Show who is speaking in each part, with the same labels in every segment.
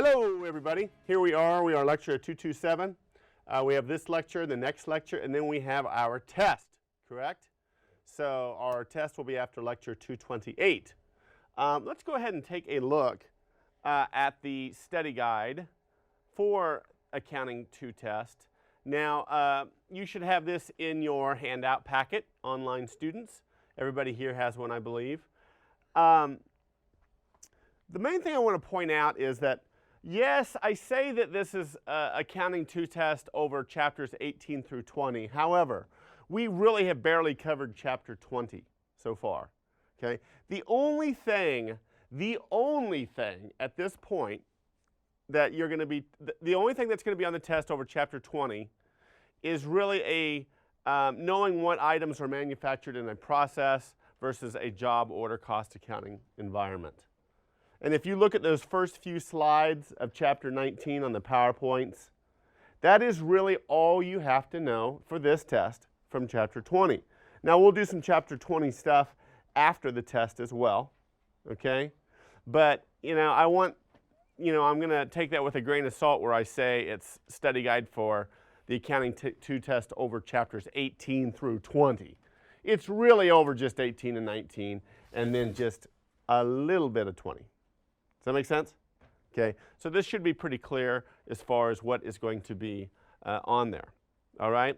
Speaker 1: Hello everybody, here we are lecture 227. We have this lecture, the next lecture, and then we have our test, correct? So our test will be after lecture 228. Let's go ahead and take a look at the study guide for Accounting 2 test. Now, you should have this in your handout packet, online students. Everybody here has one, I believe. The main thing I want to point out is that, yes, I say that this is Accounting 2 test over chapters 18 through 20. However, we really have barely covered chapter 20 so far. Okay? The only thing at this point that you're going to be, the only thing that's going to be on the test over chapter 20 is really a knowing what items are manufactured in a process versus a job order cost accounting environment. And if you look at those first few slides of chapter 19 on the PowerPoints, that is really all you have to know for this test from chapter 20. Now we'll do some chapter 20 stuff after the test as well, okay? But, I'm going to take that with a grain of salt where I say it's study guide for the Accounting 2 test over chapters 18 through 20. It's really over just 18 and 19 and then just a little bit of 20. Does that make sense? Okay, so this should be pretty clear as far as what is going to be on there. All right,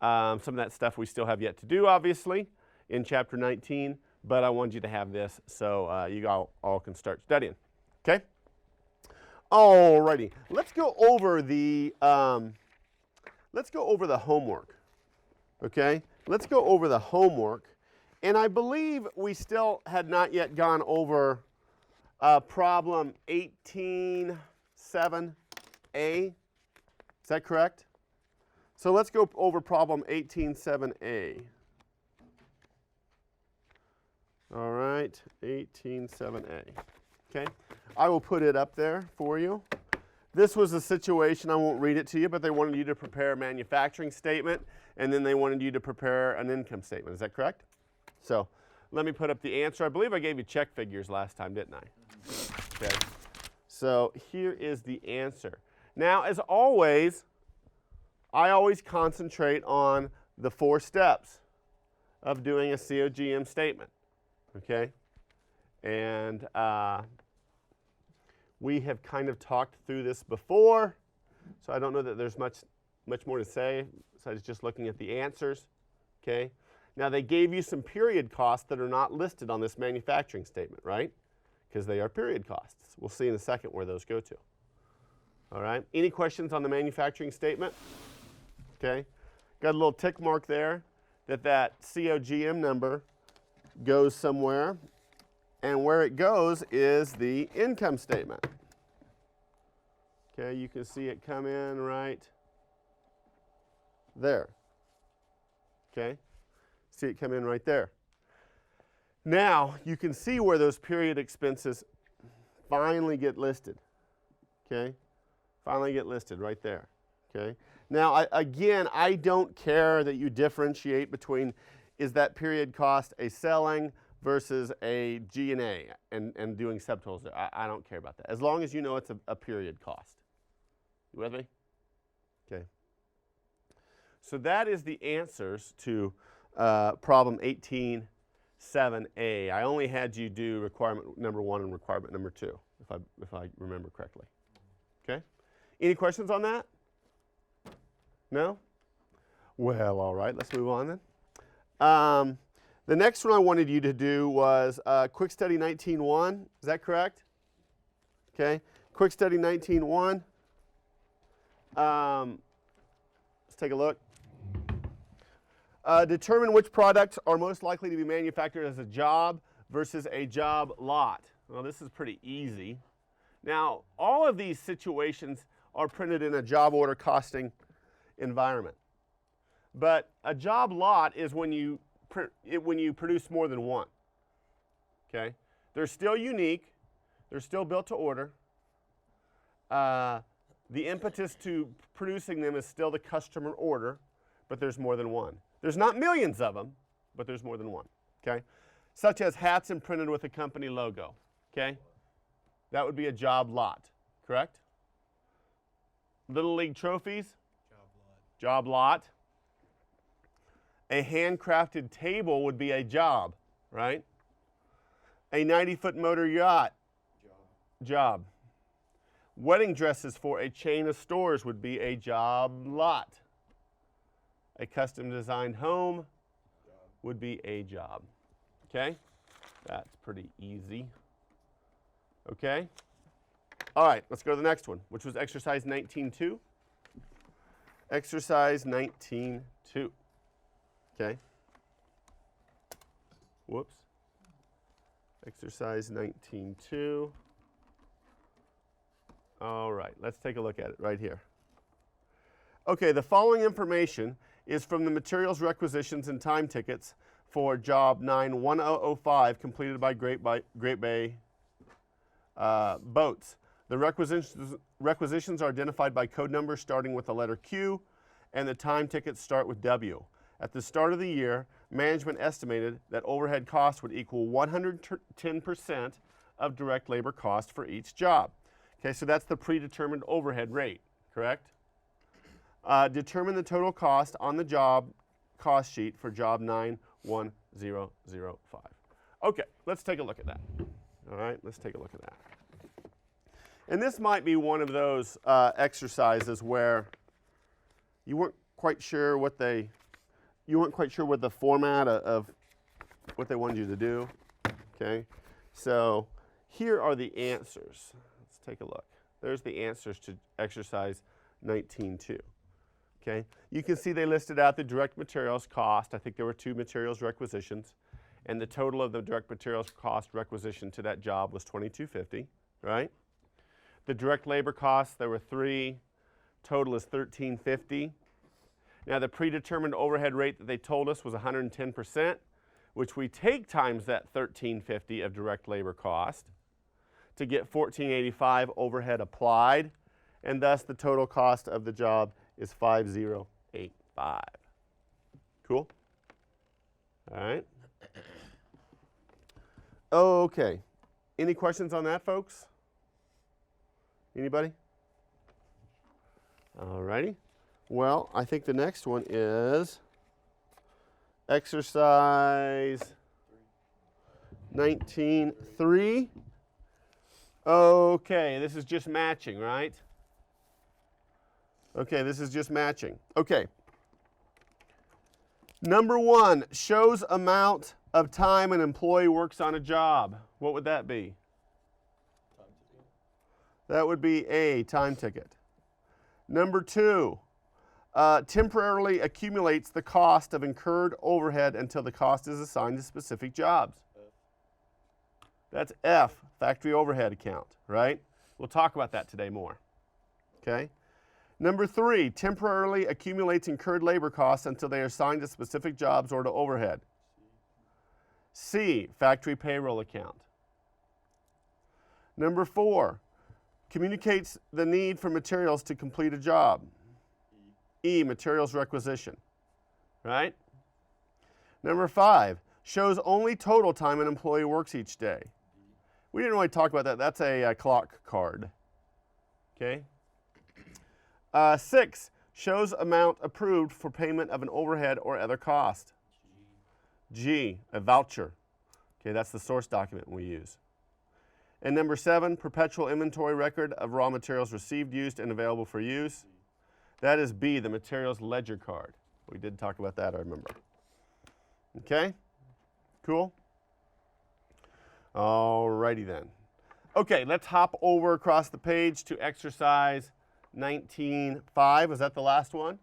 Speaker 1: some of that stuff we still have yet to do, obviously, in chapter 19, but I wanted you to have this so you all can start studying. Okay. Alrighty, let's go over the homework. Okay, let's go over the homework, and I believe we still had not yet gone over problem 18.7a. Is that correct? So let's go over problem 18.7a. All right, 18.7a. Okay, I will put it up there for you. This was a situation, I won't read it to you, but they wanted you to prepare a manufacturing statement, and then they wanted you to prepare an income statement. Is that correct? So let me put up the answer. I believe I gave you check figures last time, didn't I? Okay. So here is the answer. Now, as always, I always concentrate on the 4 steps of doing a COGM statement. Okay? And we have kind of talked through this before, so I don't know that there's much more to say besides just looking at the answers. Okay? Now, they gave you some period costs that are not listed on this manufacturing statement, right? Because they are period costs. We'll see in a second where those go to. All right? Any questions on the manufacturing statement? Okay? Got a little tick mark there that COGM number goes somewhere, and where it goes is the income statement. Okay, you can see it come in right there. Okay? See it come in right there. Now, you can see where those period expenses finally get listed. Okay? Finally get listed right there. Okay? Now, again, I don't care that you differentiate between is that period cost a selling versus a G&A and doing subtotals there. I don't care about that. As long as you know it's a period cost. You with me? Okay. So that is the answers to problem 18.7a. I only had you do requirement number 1 and requirement number 2, if I remember correctly. Okay? Any questions on that? No? Well, all right, let's move on then. The next one I wanted you to do was Quick Study 19.1. Is that correct? Okay. Quick Study 19.1. Let's take a look. Determine which products are most likely to be manufactured as a job versus a job lot. Well, this is pretty easy. Now, all of these situations are printed in a job order costing environment. But a job lot is when you produce more than one. Okay? They're still unique. They're still built to order. The impetus to producing them is still the customer order, but there's more than one. There's not millions of them, but there's more than one. Okay? Such as hats imprinted with a company logo. Okay? That would be a job lot. correct? Little League trophies? Job lot. A handcrafted table would be a job, right? A 90-foot motor yacht? Job. Wedding dresses for a chain of stores would be a job lot. A custom designed home would be a job. Okay? That's pretty easy. Okay? All right, let's go to the next one, which was exercise 19.2. Exercise 19.2. Okay? Whoops. Exercise 19.2. All right, let's take a look at it right here. Okay, the following information is from the materials requisitions and time tickets for job 91005 completed by Great Bay Boats. The requisitions are identified by code numbers starting with the letter Q, and the time tickets start with W. At the start of the year, management estimated that overhead costs would equal 110% of direct labor cost for each job. Okay, so that's the predetermined overhead rate, correct? Determine the total cost on the job cost sheet for job 91005. Okay, let's take a look at that. All right, let's take a look at that. And this might be one of those exercises where you weren't quite sure what the format of what they wanted you to do. Okay, so here are the answers. Let's take a look. There's the answers to exercise 19.2. Okay, you can see they listed out the direct materials cost. I think there were 2 materials requisitions, and the total of the direct materials cost requisition to that job was $22.50, right? The direct labor costs, there were 3, total is $13.50. Now the predetermined overhead rate that they told us was 110%, which we take times that $13.50 of direct labor cost to get $14.85 overhead applied, and thus the total cost of the job is $5085. Cool? All right. Okay. Any questions on that, folks? Anybody? All righty. Well, I think the next one is exercise 19.3. Okay, this is just matching, right? Okay, this is just matching. Okay. Number 1, shows amount of time an employee works on a job. What would that be? That would be A, time ticket. Number 2, temporarily accumulates the cost of incurred overhead until the cost is assigned to specific jobs. That's F, factory overhead account, right? We'll talk about that today more. Okay? Number 3, temporarily accumulates incurred labor costs until they are assigned to specific jobs or to overhead. C, factory payroll account. Number 4, communicates the need for materials to complete a job. E, materials requisition, right? Number 5, shows only total time an employee works each day. We didn't really talk about that. That's a clock card, okay? 6, shows amount approved for payment of an overhead or other cost. G, a voucher. Okay, that's the source document we use. And number 7, perpetual inventory record of raw materials received, used, and available for use. That is B, the materials ledger card. We did talk about that, I remember. Okay, cool? Alrighty then. Okay, let's hop over across the page to exercise 19.5. Was that the last one?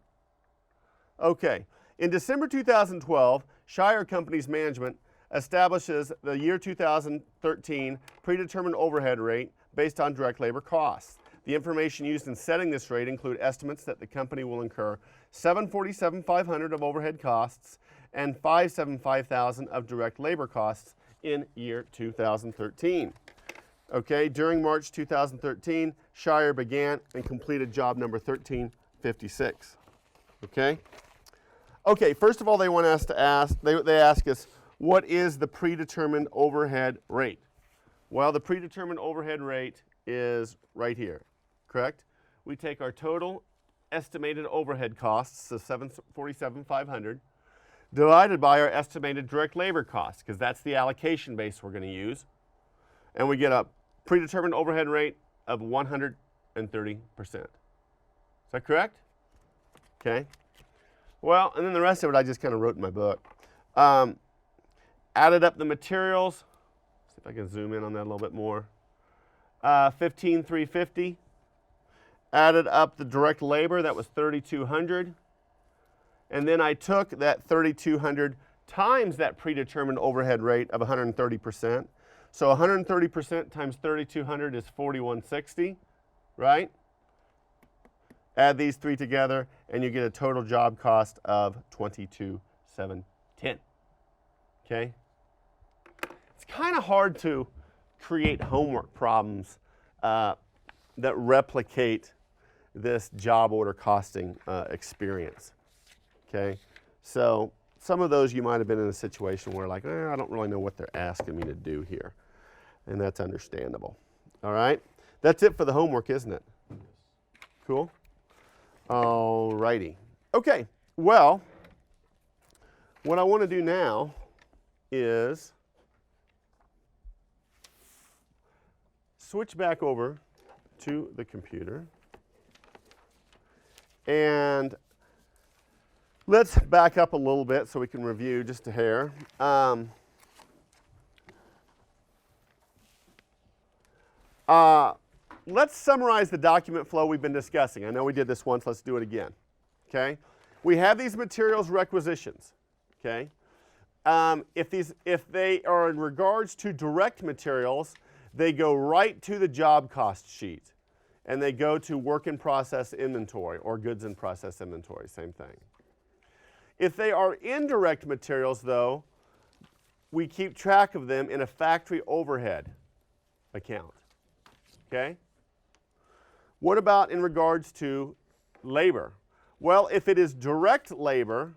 Speaker 1: Okay. In December 2012, Shire Companies Management establishes the year 2013 predetermined overhead rate based on direct labor costs. The information used in setting this rate include estimates that the company will incur $747,500 of overhead costs and $575,000 of direct labor costs in year 2013. Okay, during March 2013, Shire began and completed job number 1356. Okay? Okay, first of all, they want us to ask, they ask us, what is the predetermined overhead rate? Well, the predetermined overhead rate is right here. correct? We take our total estimated overhead costs of $747,500 divided by our estimated direct labor costs, because that's the allocation base we're going to use, and we get a predetermined overhead rate of 130%. Is that correct? Okay. Well, and then the rest of it I just kind of wrote in my book. Added up the materials. See if I can zoom in on that a little bit more. 15,350. Added up the direct labor, that was 3,200. And then I took that 3,200 times that predetermined overhead rate of 130%. So 130% times 3,200 is 4,160, right? Add these three together and you get a total job cost of 22,710. Okay? It's kind of hard to create homework problems that replicate this job order costing experience. Okay? So some of those you might have been in a situation where like, I don't really know what they're asking me to do here. And that's understandable. All right? That's it for the homework, isn't it? Cool? All righty. Okay, well, what I want to do now is switch back over to the computer. And let's back up a little bit so we can review just a hair. Let's summarize the document flow we've been discussing. I know we did this once, let's do it again. Okay? We have these materials requisitions. Okay? If they are in regards to direct materials, they go right to the job cost sheet. And they go to work in process inventory or goods in process inventory, same thing. If they are indirect materials, though, we keep track of them in a factory overhead account. Okay? What about in regards to labor? Well, if it is direct labor,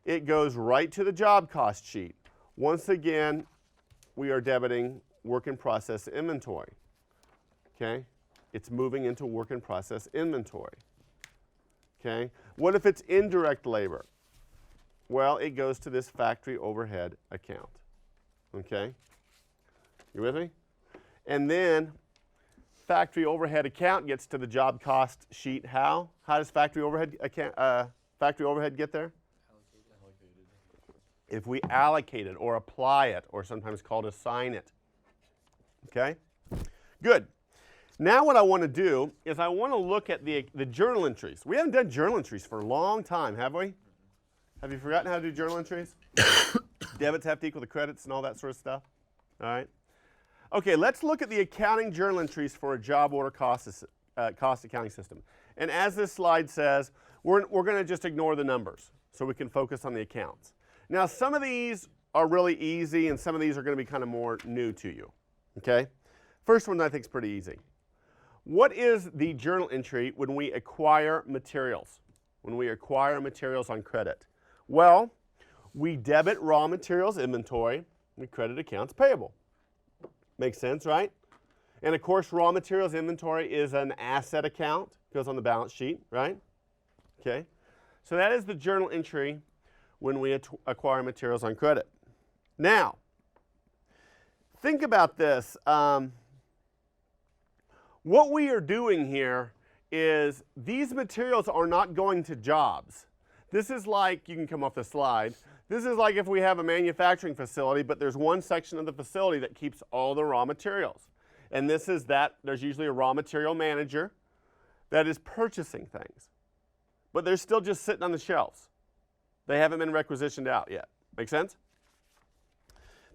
Speaker 1: it goes right to the job cost sheet. Once again, we are debiting work in process inventory. Okay? It's moving into work in process inventory. Okay? What if it's indirect labor? Well, it goes to this factory overhead account. Okay? You with me? And then factory overhead account gets to the job cost sheet. How? How does factory overhead get there?
Speaker 2: Allocated.
Speaker 1: If we allocate it or apply it, or sometimes called assign it. Okay? Good. Now what I want to do is I want to look at the journal entries. We haven't done journal entries for a long time, have we? Have you forgotten how to do journal entries? Debits have to equal the credits and all that sort of stuff. All right? Okay, let's look at the accounting journal entries for a job order cost accounting system. And as this slide says, we're going to just ignore the numbers so we can focus on the accounts. Now, some of these are really easy and some of these are going to be kind of more new to you. Okay? First one I think is pretty easy. What is the journal entry when we acquire materials? When we acquire materials on credit? Well, we debit raw materials inventory, we credit accounts payable. Makes sense, right? And of course, raw materials inventory is an asset account, goes on the balance sheet, right? Okay. So that is the journal entry when we acquire materials on credit. Now, think about this. What we are doing here is these materials are not going to jobs. This is like, you can come off the slide, this is like if we have a manufacturing facility, but there's one section of the facility that keeps all the raw materials. And this is that, there's usually a raw material manager that is purchasing things. But they're still just sitting on the shelves. They haven't been requisitioned out yet. Make sense?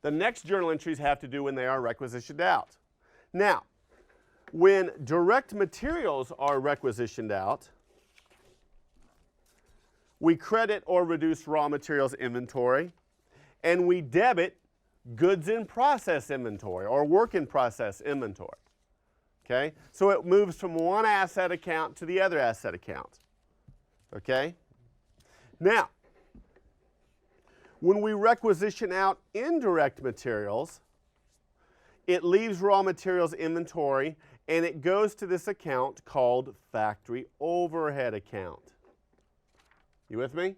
Speaker 1: The next journal entries have to do when they are requisitioned out. Now, when direct materials are requisitioned out, we credit or reduce raw materials inventory, and we debit goods in process inventory or work in process inventory. Okay? So it moves from one asset account to the other asset account. Okay? Now, when we requisition out indirect materials, it leaves raw materials inventory and it goes to this account called factory overhead account. You with me?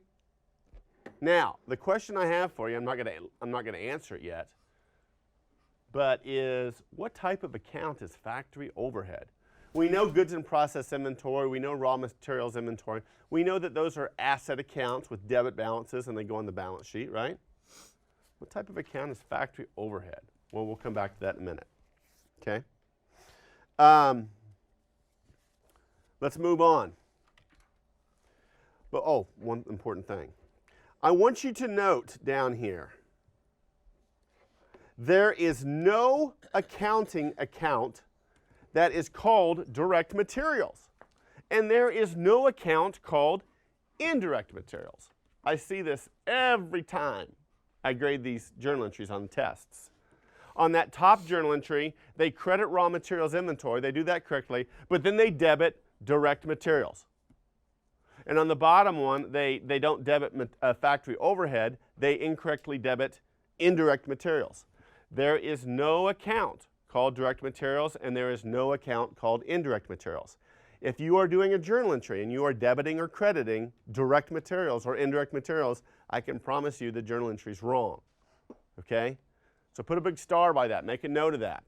Speaker 1: Now, the question I have for you, I'm not going to answer it yet, but is what type of account is factory overhead? We know goods in process inventory, we know raw materials inventory. We know that those are asset accounts with debit balances and they go on the balance sheet, right? What type of account is factory overhead? Well, we'll come back to that in a minute. Okay? Let's move on. But, oh, one important thing. I want you to note down here, there is no accounting account that is called direct materials. And there is no account called indirect materials. I see this every time I grade these journal entries on the tests. On that top journal entry, they credit raw materials inventory, they do that correctly, but then they debit direct materials. And on the bottom one, they don't debit factory overhead, they incorrectly debit indirect materials. There is no account called direct materials, and there is no account called indirect materials. If you are doing a journal entry and you are debiting or crediting direct materials or indirect materials, I can promise you the journal entry is wrong. Okay? So put a big star by that. Make a note of that.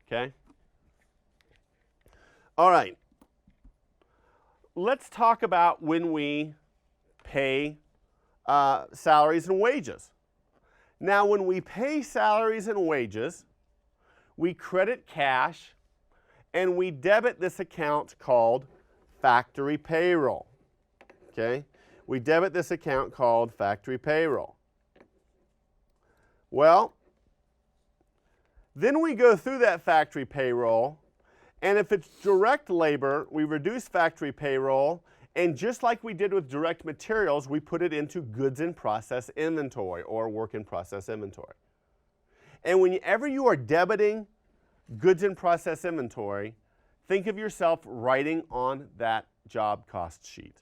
Speaker 1: Okay? All right. Let's talk about when we pay salaries and wages. Now, when we pay salaries and wages, we credit cash and we debit this account called factory payroll. Okay? We debit this account called factory payroll. Well, then we go through that factory payroll, and if it's direct labor, we reduce factory payroll, and just like we did with direct materials, we put it into goods in process inventory or work in process inventory. And whenever you are debiting goods in process inventory, think of yourself writing on that job cost sheet.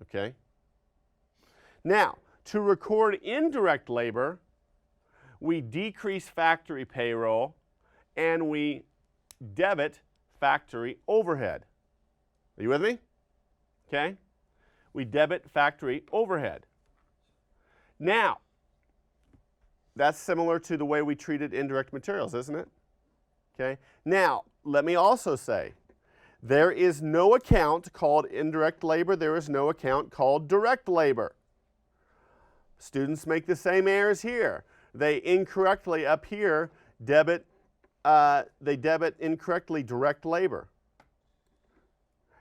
Speaker 1: Okay? Now, to record indirect labor, we decrease factory payroll and we debit factory overhead. Are you with me? Okay? We debit factory overhead. Now, that's similar to the way we treated indirect materials, isn't it? Okay? Now, let me also say, there is no account called indirect labor, there is no account called direct labor. Students make the same errors here. They incorrectly up here debit, they debit incorrectly direct labor.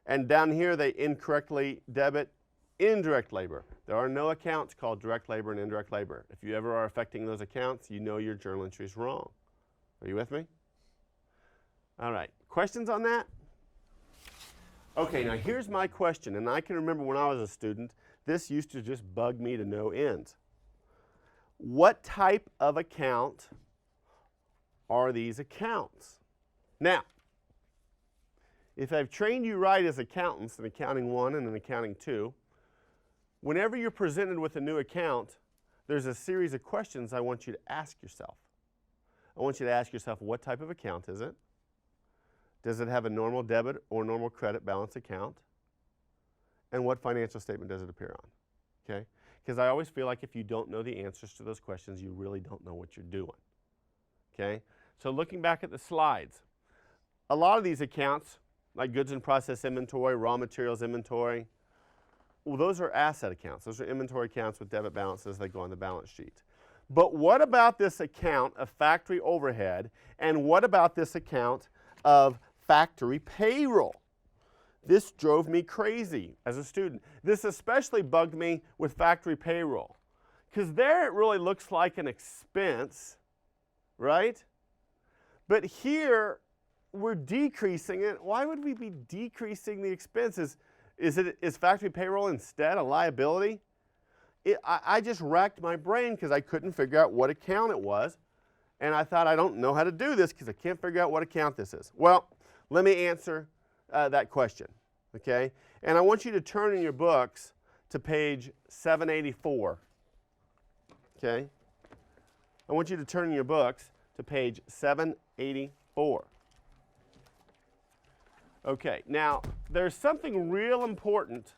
Speaker 1: And down here they incorrectly debit indirect labor. There are no accounts called direct labor and indirect labor. If you ever are affecting those accounts, you know your journal entry is wrong. Are you with me? All right, questions on that? Okay, now here's my question, and I can remember when I was a student, this used to just bug me to no end. What type of account are these accounts? Now, if I've trained you right as accountants in Accounting 1 and in Accounting 2, whenever you're presented with a new account, there's a series of questions I want you to ask yourself. I want you to ask yourself, what type of account is it? Does it have a normal debit or normal credit balance account? And what financial statement does it appear on? Okay? Because I always feel like if you don't know the answers to those questions, you really don't know what you're doing. Okay? So looking back at the slides, a lot of these accounts, like goods in process inventory, raw materials inventory, well, those are asset accounts. Those are inventory accounts with debit balances that go on the balance sheet. But what about this account of factory overhead, and what about this account of factory payroll? This drove me crazy as a student. This especially bugged me with factory payroll, because there it really looks like an expense, right? But here we're decreasing it. Why would we be decreasing the expenses? Is factory payroll instead a liability? I just racked my brain because I couldn't figure out what account it was, and I thought I don't know how to do this because I can't figure out what account this is. Well, let me answer that question, okay? And I want you to turn in your books to page 784, okay? I want you to turn in your books to page 784. Okay, now there's something real important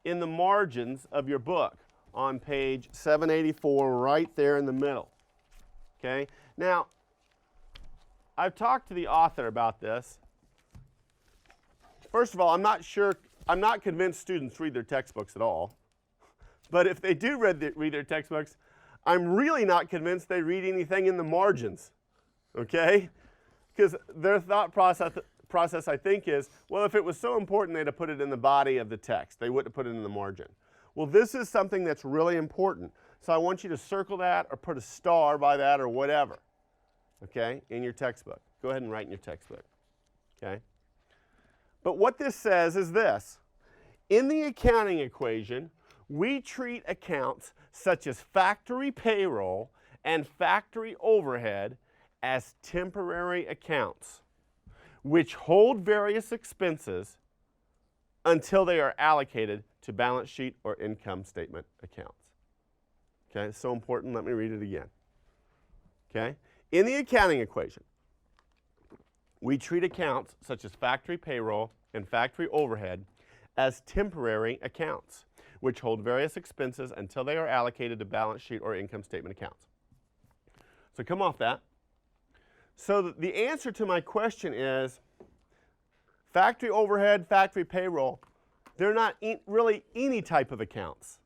Speaker 1: in the margins of your book on page 784, right there in the middle. Okay, now I've talked to the author about this. First of all, I'm not convinced students read their textbooks at all. But if they do read their textbooks, I'm really not convinced they read anything in the margins. Okay? Because their thought process, I think, is, well, if it was so important, they'd have put it in the body of the text. They wouldn't have put it in the margin. Well, this is something that's really important. So I want you to circle that or put a star by that or whatever, okay, in your textbook. Go ahead and write in your textbook, okay? But what this says is this. In the accounting equation, we treat accounts such as factory payroll and factory overhead as temporary accounts, which hold various expenses until they are allocated to balance sheet or income statement accounts. Okay, it's so important. Let me read it again. Okay, in the accounting equation, we treat accounts such as factory payroll and factory overhead as temporary accounts, which hold various expenses until they are allocated to balance sheet or income statement accounts. So come off that. So the answer to my question is factory overhead, factory payroll, they're not really any type of accounts.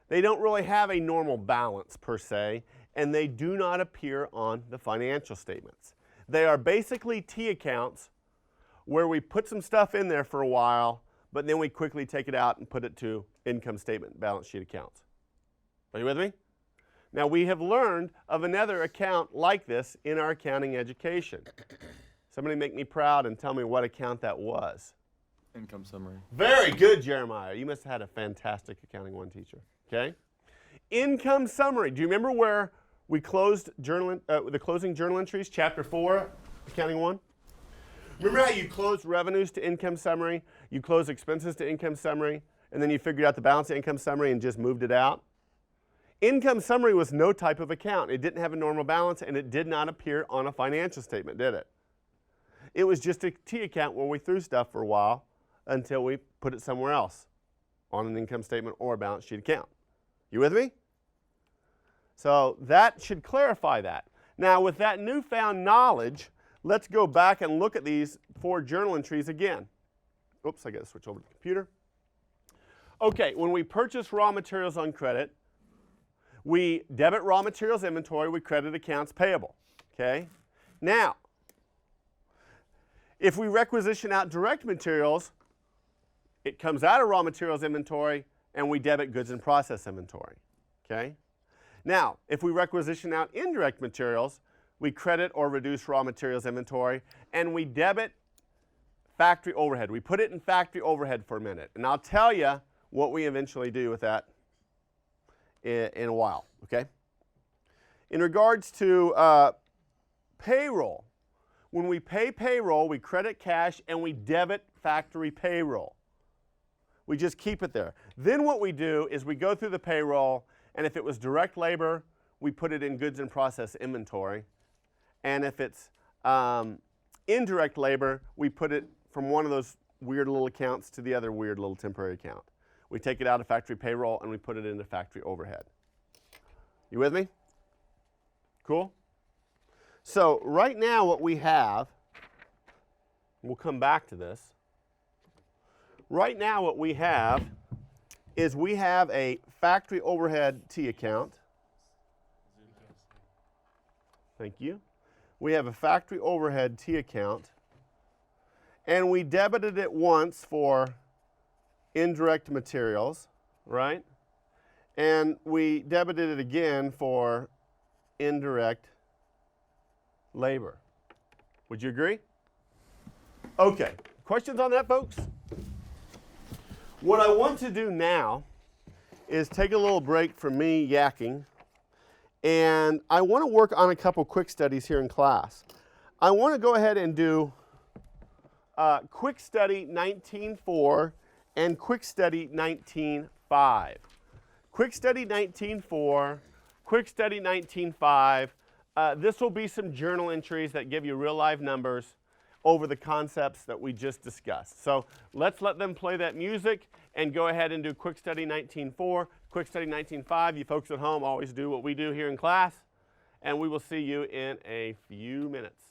Speaker 1: They don't really have a normal balance per se, and they do not appear on the financial statements. They are basically T accounts where we put some stuff in there for a while, but then we quickly take it out and put it to income statement, balance sheet accounts. Are you with me? Now we have learned of another account like this in our accounting education. Somebody make me proud and tell me what account that was.
Speaker 2: Income summary.
Speaker 1: Very good, Jeremiah. You must have had a fantastic accounting 1 teacher. Okay? Income summary. Do you remember where we closed the closing journal entries, chapter 4, accounting 1? Remember how you closed revenues to income summary, you closed expenses to income summary, and then you figured out the balance of income summary and just moved it out? Income summary was no type of account. It didn't have a normal balance, and it did not appear on a financial statement, did it? It was just a T account where we threw stuff for a while until we put it somewhere else on an income statement or a balance sheet account. You with me? So that should clarify that. Now, with that newfound knowledge, let's go back and look at these 4 journal entries again. Oops, I got to switch over to the computer. Okay, when we purchase raw materials on credit, we debit raw materials inventory, we credit accounts payable. Okay? Now, if we requisition out direct materials, it comes out of raw materials inventory and we debit goods in process inventory. Okay? Now, if we requisition out indirect materials, we credit or reduce raw materials inventory and we debit factory overhead. We put it in factory overhead for a minute. And I'll tell you what we eventually do with that in a while. Okay? In regards to payroll, when we pay payroll, we credit cash and we debit factory payroll. We just keep it there. Then what we do is we go through the payroll, and if it was direct labor, we put it in goods in process inventory. And if it's indirect labor, we put it from one of those weird little accounts to the other weird little temporary account. We take it out of factory payroll and we put it into factory overhead. You with me? Cool? So right now what we have, we'll come back to this. Right now what we have is we have a factory overhead T account. Thank you. We have a factory overhead T account, and we debited it once for indirect materials, right? And we debited it again for indirect labor. Would you agree? Okay. Questions on that, folks? What I want to do now is take a little break from me yakking, and I want to work on a couple quick studies here in class. I want to go ahead and do quick study 19.4 and quick study 19.5. Quick study 19.4, quick study 19.5. This will be some journal entries that give you real live numbers over the concepts that we just discussed. So let's let them play that music and go ahead and do Quick Study 19.4, Quick Study 19.5. You folks at home always do what we do here in class, and we will see you in a few minutes.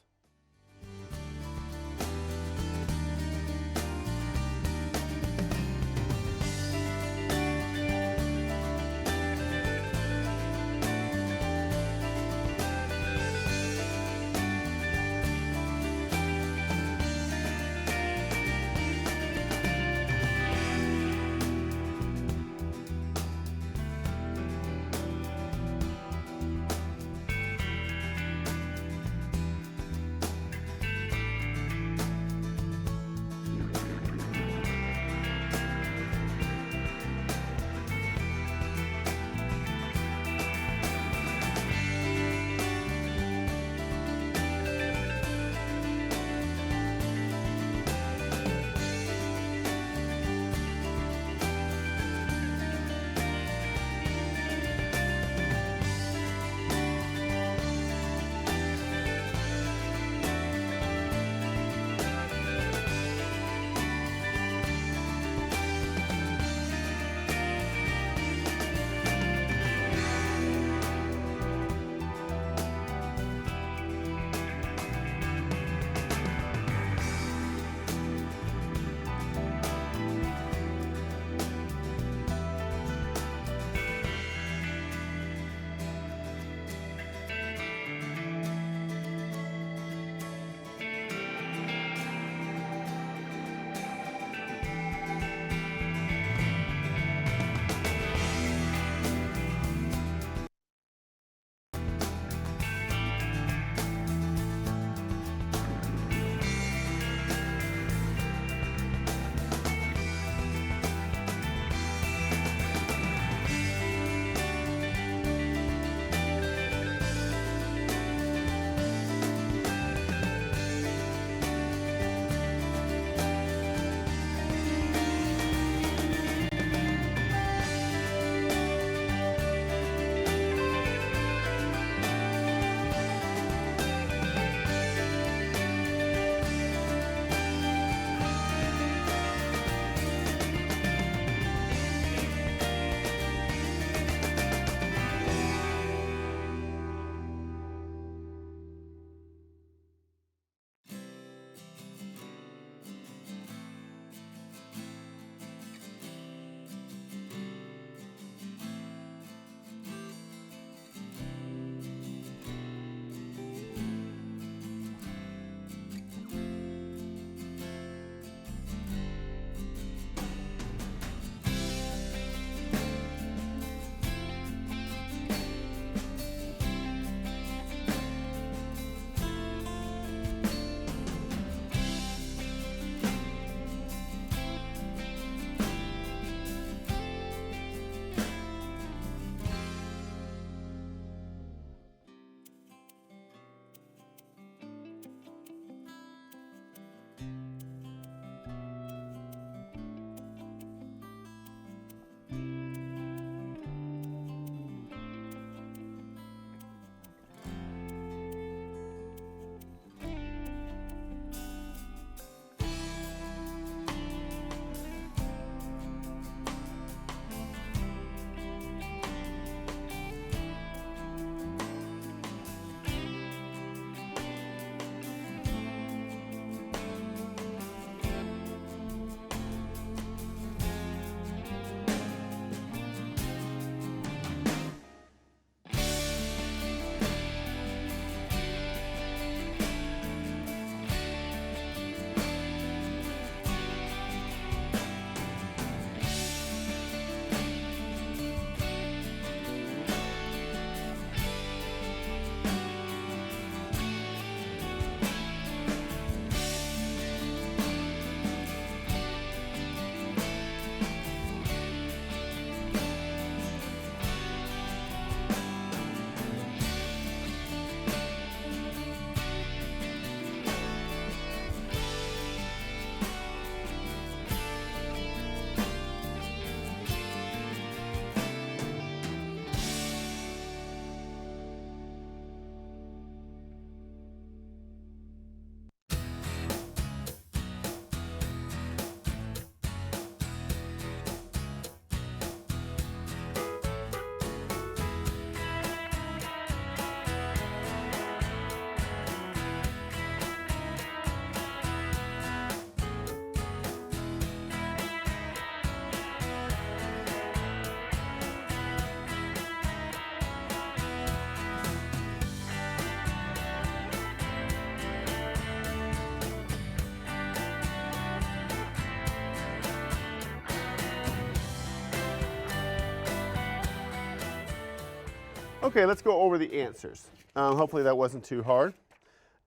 Speaker 1: Okay, let's go over the answers. Hopefully that wasn't too hard.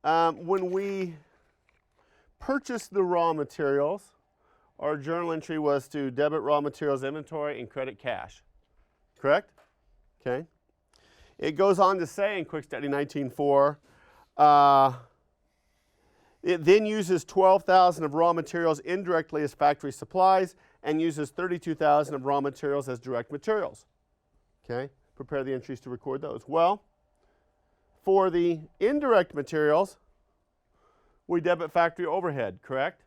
Speaker 1: When we purchased the raw materials, our journal entry was to debit raw materials inventory and credit cash. Correct? Okay. It goes on to say in Quick Study 19.4, it then uses 12,000 of raw materials indirectly as factory supplies and uses 32,000 of raw materials as direct materials. Okay, prepare the entries to record those. Well, for the indirect materials, we debit factory overhead, correct?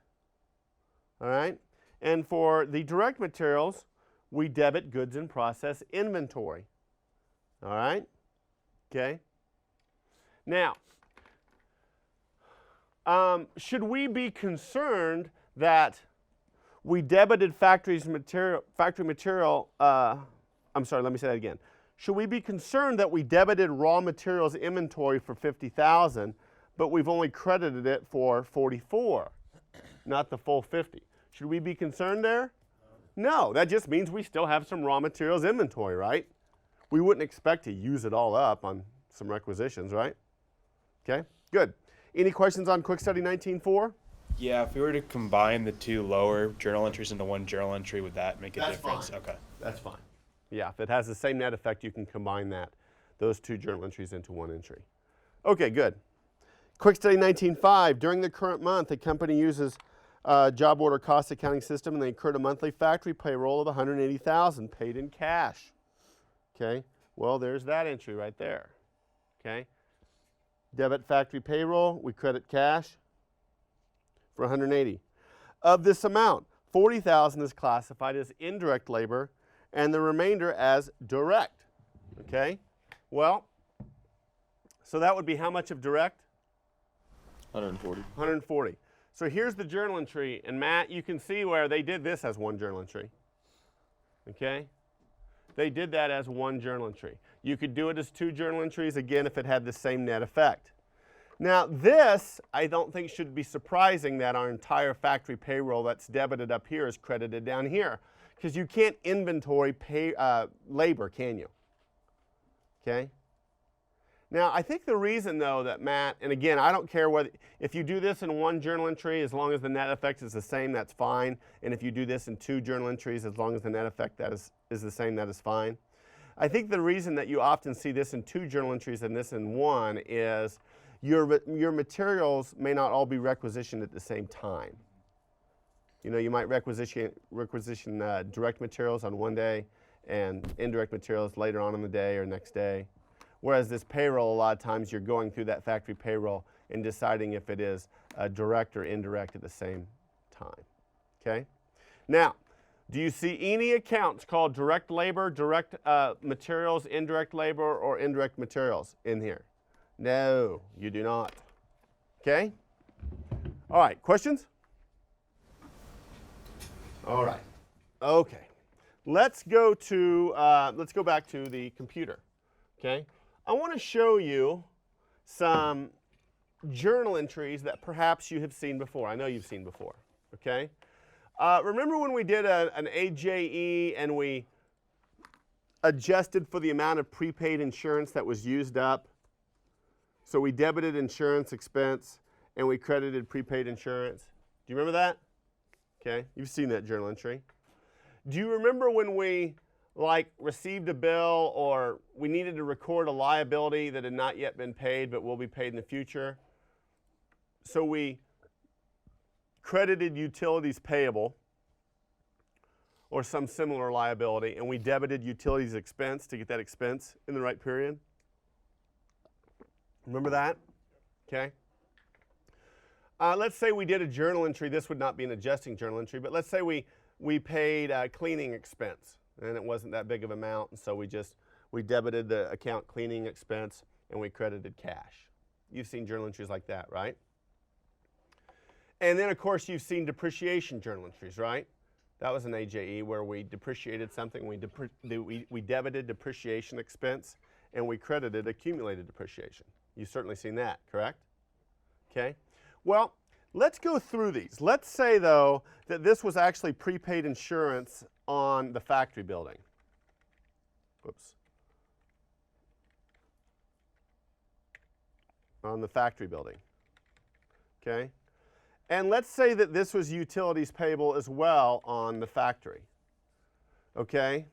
Speaker 1: All right. And for the direct materials, we debit goods in process inventory. All right. Okay. Now, should we be concerned that we debited factory material, I'm sorry, let me say that again. Should we be concerned that we debited raw materials inventory for 50,000, but we've only credited it for 44, not the full 50? Should we be concerned there? No, that just means we still have some raw materials inventory, right? We wouldn't expect to use it all up on some requisitions, right? Okay, good. Any questions on Quick Study 19.4?
Speaker 2: Yeah, if we were to combine the two lower journal entries into one journal entry, would that make a difference?
Speaker 1: Fine.
Speaker 2: Okay.
Speaker 1: That's fine. Yeah, if it has the same net effect, you can combine those two journal entries into one entry. Okay, good. Quick Study 19.5, during the current month, the company uses job order cost accounting system and they incurred a monthly factory payroll of 180,000 paid in cash. Okay, well, there's that entry right there. Okay, debit factory payroll, we credit cash for 180. Of this amount, 40,000 is classified as indirect labor and the remainder as direct. Okay, well, so that would be how much of direct?
Speaker 2: 140.
Speaker 1: 140. So here's the journal entry, and Matt, you can see where they did this as one journal entry. Okay? They did that as one journal entry. You could do it as two journal entries, again, if it had the same net effect. Now this, I don't think should be surprising that our entire factory payroll that's debited up here is credited down here, because you can't inventory labor, can you? Okay? Now, I think the reason, though, that Matt, and again, I don't care whether, if you do this in one journal entry, as long as the net effect is the same, that's fine. And if you do this in two journal entries, as long as the net effect that is the same, that is fine. I think the reason that you often see this in two journal entries and this in one is your materials may not all be requisitioned at the same time. You know, you might requisition direct materials on one day and indirect materials later on in the day or next day. Whereas this payroll, a lot of times you're going through that factory payroll and deciding if it is direct or indirect at the same time. Okay? Now, do you see any accounts called direct labor, direct materials, indirect labor, or indirect materials in here? No, you do not. Okay? All right, questions? All right. Okay. Let's go back to the computer. Okay? I want to show you some journal entries that perhaps you have seen before. I know you've seen before, okay? Remember when we did an AJE and we adjusted for the amount of prepaid insurance that was used up? So we debited insurance expense and we credited prepaid insurance. Do you remember that? Okay, you've seen that journal entry. Do you remember when we received a bill or we needed to record a liability that had not yet been paid but will be paid in the future? So we credited utilities payable or some similar liability, and we debited utilities expense to get that expense in the right period. Remember that? Okay. Let's say we did a journal entry. This would not be an adjusting journal entry, but let's say we paid cleaning expense. And it wasn't that big of an amount, and so we debited the account cleaning expense and we credited cash. You've seen journal entries like that, right? And then, of course, you've seen depreciation journal entries, right? That was an AJE where we depreciated something, we debited depreciation expense, and we credited accumulated depreciation. You've certainly seen that, correct? Okay. Well, let's go through these. Let's say, though, that this was actually prepaid insurance on the factory building. Whoops. on the factory building. Okay? And let's say that this was utilities payable as well on the factory. Okay?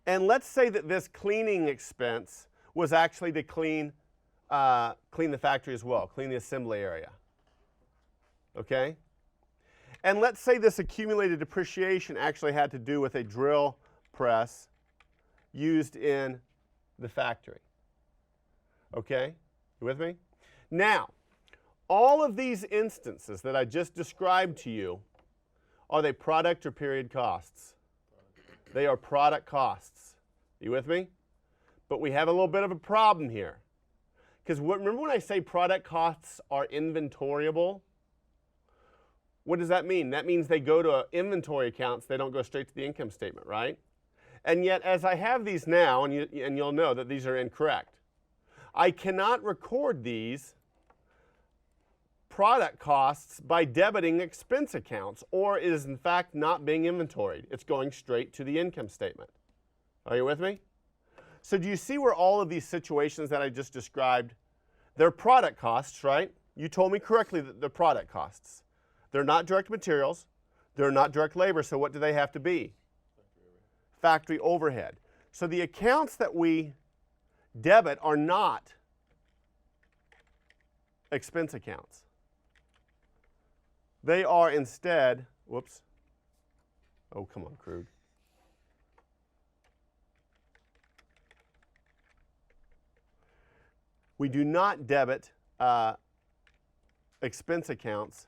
Speaker 1: And let's say that this cleaning expense was actually to clean the factory as well, clean the assembly area. Okay? And let's say this accumulated depreciation actually had to do with a drill press used in the factory. Okay? You with me? Now, all of these instances that I just described to you, are they product or period costs? They are product costs. You with me? But we have a little bit of a problem here. Because remember when I say product costs are inventoriable? What does that mean? That means they go to inventory accounts. They don't go straight to the income statement, right? And yet, as I have these now, and you'll know that these are incorrect, I cannot record these product costs by debiting expense accounts, or it is in fact not being inventoried. It's going straight to the income statement. Are you with me? So do you see where all of these situations that I just described, they're product costs, right? You told me correctly that they're product costs. They're not direct materials. They're not direct labor, so what do they have to be? Factory overhead. So the accounts that we debit are not expense accounts. They are instead, whoops. Oh, come on, Krug. We do not debit expense accounts.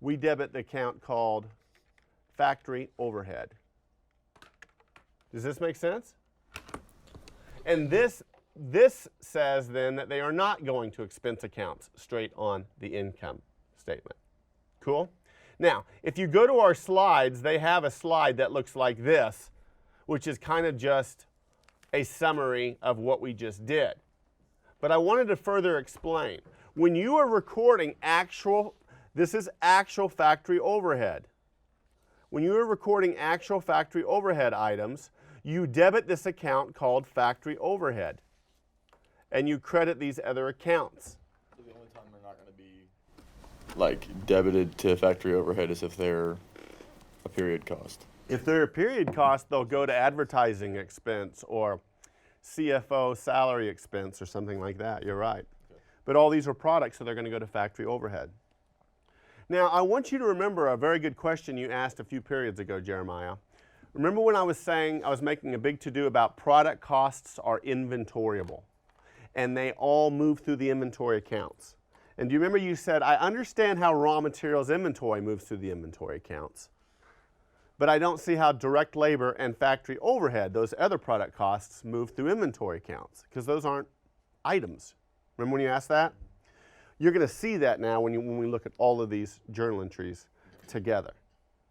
Speaker 1: We debit the account called factory overhead. Does this make sense? And this says then that they are not going to expense accounts straight on the income statement. Cool? Now, if you go to our slides, they have a slide that looks like this, which is kind of just a summary of what we just did. But I wanted to further explain. When you are recording this is actual factory overhead. When you are recording actual factory overhead items, you debit this account called factory overhead, and you credit these other accounts.
Speaker 3: So the only time they're not going to be like debited to factory overhead is if they're a period cost.
Speaker 1: If they're a period cost, they'll go to advertising expense or CFO salary expense or something like that. You're right. Okay. But all these are products, so they're going to go to factory overhead. Now, I want you to remember a very good question you asked a few periods ago, Jeremiah. Remember when I was saying I was making a big to-do about product costs are inventoriable, and they all move through the inventory accounts. And do you remember you said, I understand how raw materials inventory moves through the inventory accounts, but I don't see how direct labor and factory overhead, those other product costs, move through inventory accounts, because those aren't items. Remember when you asked that? You're going to see that now when we look at all of these journal entries together.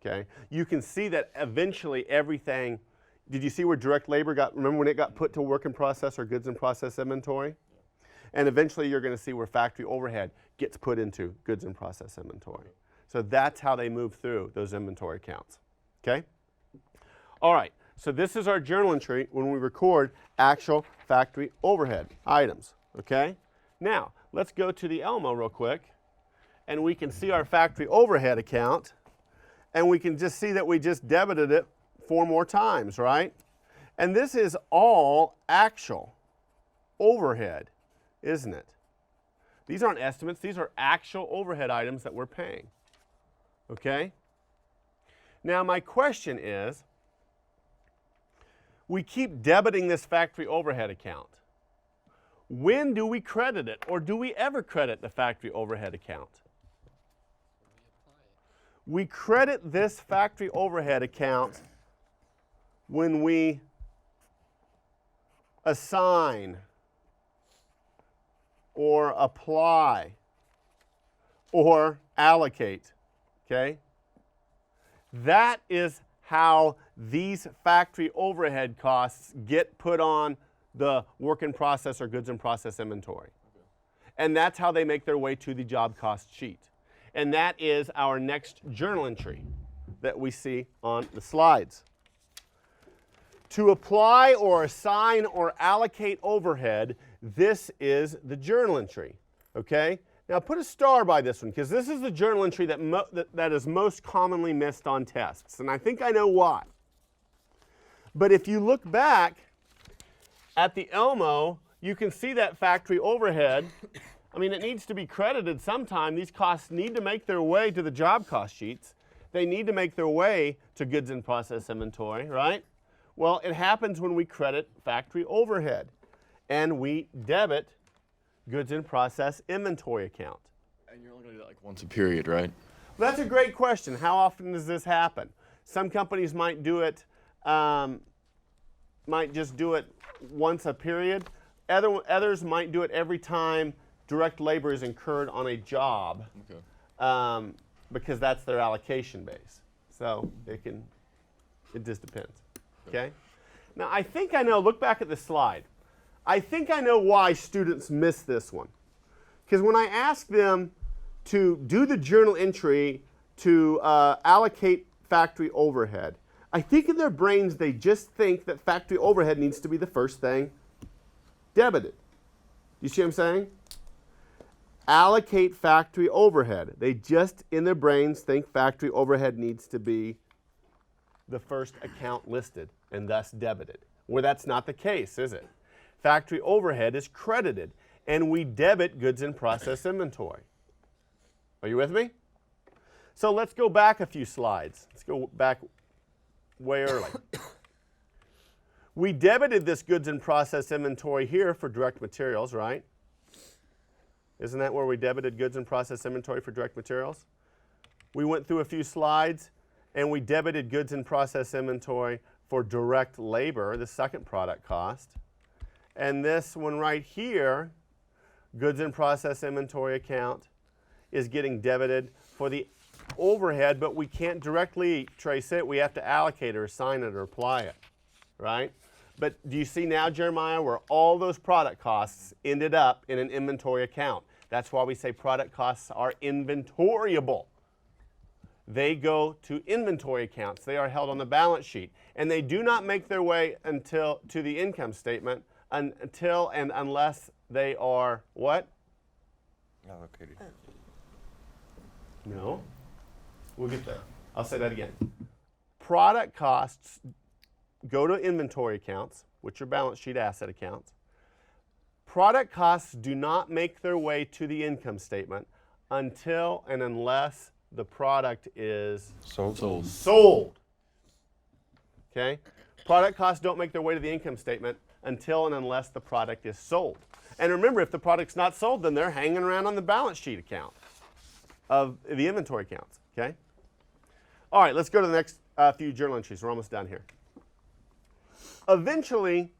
Speaker 1: Okay? You can see that eventually everything, did you see where direct labor remember when it got put to work in process or goods in process inventory? Yeah. And eventually you're going to see where factory overhead gets put into goods in process inventory. So that's how they move through those inventory accounts. Okay? All right, so this is our journal entry when we record actual factory overhead items. Okay? Now, let's go to the Elmo real quick, and we can see our factory overhead account, and we can just see that we just debited it 4 more times, right? And this is all actual overhead, isn't it? These aren't estimates. These are actual overhead items that we're paying. Okay? Now, my question is, we keep debiting this factory overhead account. When do we credit it, or do we ever credit the factory overhead account? We credit this factory overhead account when we assign or apply or allocate, okay? That is how these factory overhead costs get put on the work in process or goods in process inventory. Okay. And that's how they make their way to the job cost sheet. And that is our next journal entry that we see on the slides. To apply or assign or allocate overhead, this is the journal entry, okay? Now put a star by this one, because this is the journal entry that is most commonly missed on tests, and I think I know why. But if you look back at the ELMO, you can see that factory overhead. I mean, it needs to be credited sometime. These costs need to make their way to the job cost sheets. They need to make their way to goods in process inventory, right? Well, it happens when we credit factory overhead and we debit goods in process inventory account.
Speaker 3: And you're only going to do that like once a period, right?
Speaker 1: Well, that's a great question. How often does this happen? Some companies might do it, might just do it once a period. Others might do it every time direct labor is incurred on a job, okay. Because that's their allocation base. So it just depends. Okay? Now I think I know, look back at this slide. I think I know why students miss this one. Because when I ask them to do the journal entry to allocate factory overhead, I think in their brains they just think that factory overhead needs to be the first thing debited. You see what I'm saying? Allocate factory overhead. They just in their brains think factory overhead needs to be the first account listed and thus debited. Where that's not the case, is it? Factory overhead is credited and we debit goods in process inventory. Are you with me? So let's go back a few slides. Let's go back way early. We debited this goods in process inventory here for direct materials, right? Isn't that where we debited goods in process inventory for direct materials? We went through a few slides and we debited goods in process inventory for direct labor, the second product cost. And this one right here, goods in process inventory account, is getting debited for the overhead, but we can't directly trace it. We have to allocate or assign it or apply it, right? But do you see now, Jeremiah, where all those product costs ended up in an inventory account? That's why we say product costs are inventoriable. They go to inventory accounts. They are held on the balance sheet. And they do not make their way to the income statement until and unless they are what?
Speaker 2: Allocated.
Speaker 1: No. We'll get there. I'll say that again. Product costs go to inventory accounts, which are balance sheet asset accounts. Product costs do not make their way to the income statement until and unless the product is sold. Okay? Product costs don't make their way to the income statement until and unless the product is sold. And remember, if the product's not sold, then they're hanging around on the balance sheet account of the inventory accounts. Okay? All right, let's go to the next few journal entries. We're almost done here. Eventually,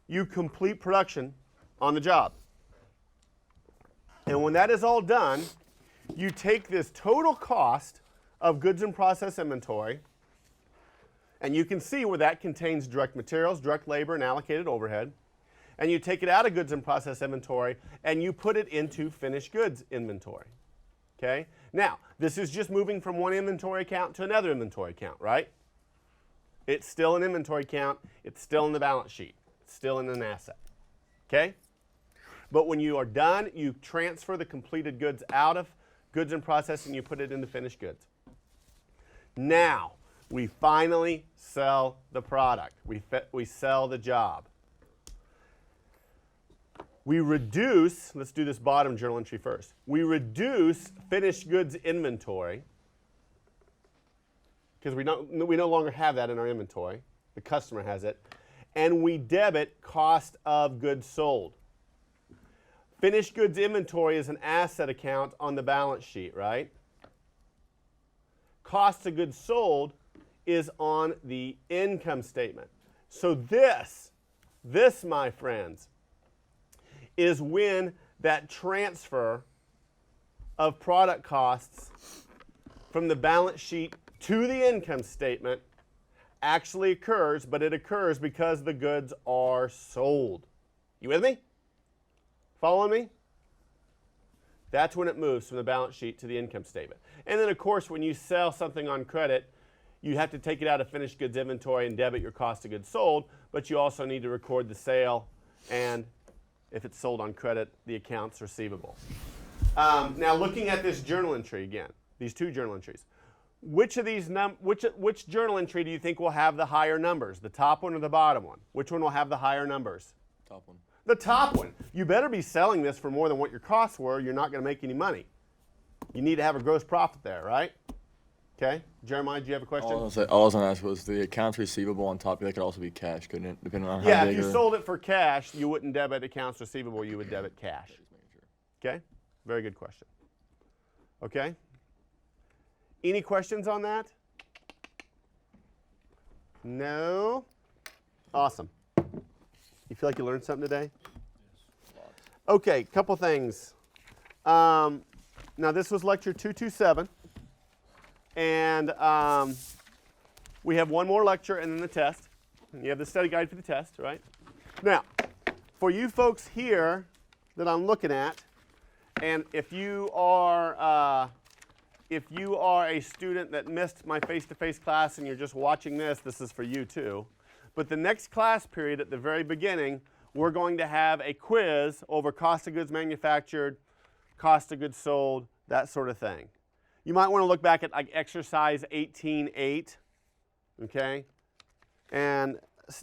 Speaker 1: you complete production on the job. And when that is all done, you take this total cost of goods in process inventory, and you can see where that contains direct materials, direct labor, and allocated overhead. And you take it out of goods in process inventory, and you put it into finished goods inventory. Okay? Now, this is just moving from one inventory account to another inventory account, right? It's still an inventory account. It's still in the balance sheet. It's still in an asset. Okay? But when you are done, you transfer the completed goods out of goods in process and you put it into finished goods. Now, we finally sell the product. We sell the job. We reduce, let's do this bottom journal entry first. We reduce finished goods inventory because we no longer have that in our inventory. The customer has it. And we debit cost of goods sold. Finished goods inventory is an asset account on the balance sheet, right? Cost of goods sold is on the income statement. So this, my friends, is when that transfer of product costs from the balance sheet to the income statement actually occurs, but it occurs because the goods are sold. You with me? Following me? That's when it moves from the balance sheet to the income statement. And then, of course, when you sell something on credit, you have to take it out of finished goods inventory and debit your cost of goods sold, but you also need to record the sale and, if it's sold on credit, the accounts receivable. Now looking at this journal entry again, these two journal entries, which of these which journal entry do you think will have the higher numbers, the top one or the bottom one? Which one will have the higher numbers?
Speaker 3: Top one.
Speaker 1: The top one. You better be selling this for more than what your costs were. You're not going to make any money. You need to have a gross profit there, right? Okay. Jeremiah, do you have a question?
Speaker 3: All I was gonna ask was the accounts receivable on top. That could also be cash, couldn't it? Depending on how
Speaker 1: Yeah,
Speaker 3: big.
Speaker 1: if you sold it for cash, you wouldn't debit accounts receivable. You would debit cash. Okay. Very good question. Okay. Any questions on that? No? Awesome. You feel like you learned something today? Okay, couple things. Now this was lecture 227. And we have one more lecture and then the test. And you have the study guide for the test, right? Now, for you folks here that I'm looking at, and if you are a student that missed my face-to-face class and you're just watching this, this is for you too. But the next class period at the very beginning, we're going to have a quiz over cost of goods manufactured, cost of goods sold, that sort of thing. You might want to look back at like exercise 18.8, okay? And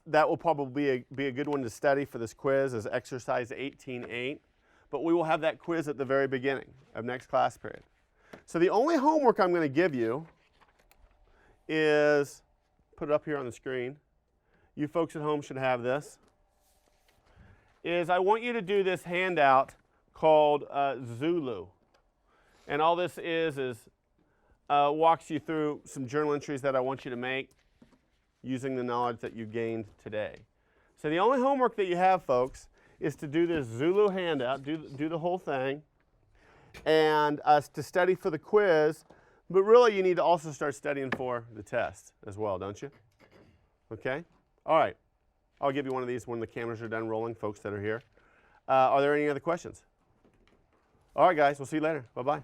Speaker 1: that will probably be a good one to study for this quiz is exercise 18.8. But we will have that quiz at the very beginning of next class period. So the only homework I'm going to give you is, put it up here on the screen. You folks at home should have this. Is I want you to do this handout called Zulu. And all this is walks you through some journal entries that I want you to make using the knowledge that you gained today. So the only homework that you have, folks, is to do this Zulu handout, do the whole thing, and to study for the quiz. But really, you need to also start studying for the test as well, don't you? Okay? All right. I'll give you one of these when the cameras are done rolling, folks that are here. Are there any other questions? All right, guys. We'll see you later. Bye-bye.